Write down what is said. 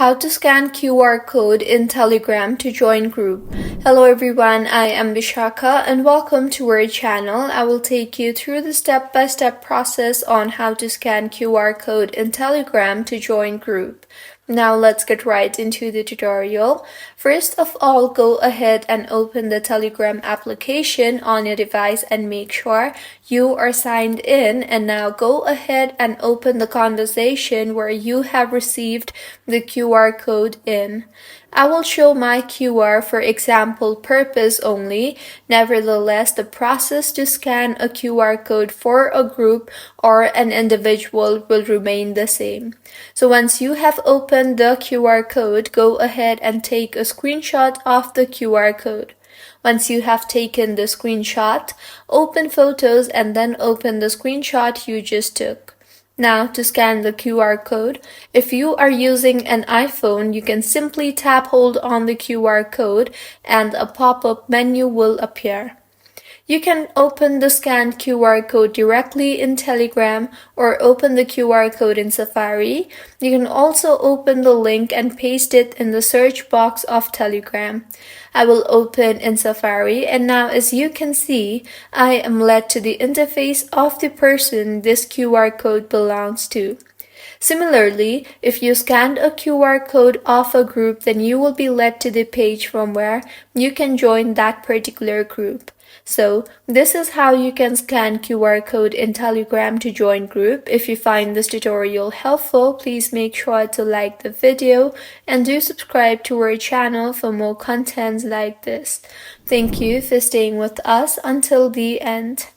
How to scan QR code in Telegram to join group. Hello everyone, I am Vishaka and welcome to our channel. I will take you through the step-by-step process on how to scan QR code in Telegram to join group. Now let's get right into the tutorial. First of all, go ahead and open the Telegram application on your device and make sure you are signed in. And now go ahead and open the conversation where you have received the QR code in. I will show my QR for example purpose only. Nevertheless, the process to scan a QR code for a group or an individual will remain the same. So once you have opened the QR code, go ahead and take a screenshot of the QR code. Once you have taken the screenshot, open Photos and then open the screenshot you just took. Now to scan the QR code, if you are using an iPhone, you can simply tap hold on the QR code and a pop-up menu will appear. You can open the scanned QR code directly in Telegram or open the QR code in Safari. You can also open the link and paste it in the search box of Telegram. I will open in Safari and now as you can see, I am led to the interface of the person this QR code belongs to. Similarly, if you scanned a QR code of a group, then you will be led to the page from where you can join that particular group. So, this is how you can scan QR code in Telegram to join group. If you find this tutorial helpful, please make sure to like the video and do subscribe to our channel for more contents like this. Thank you for staying with us until the end.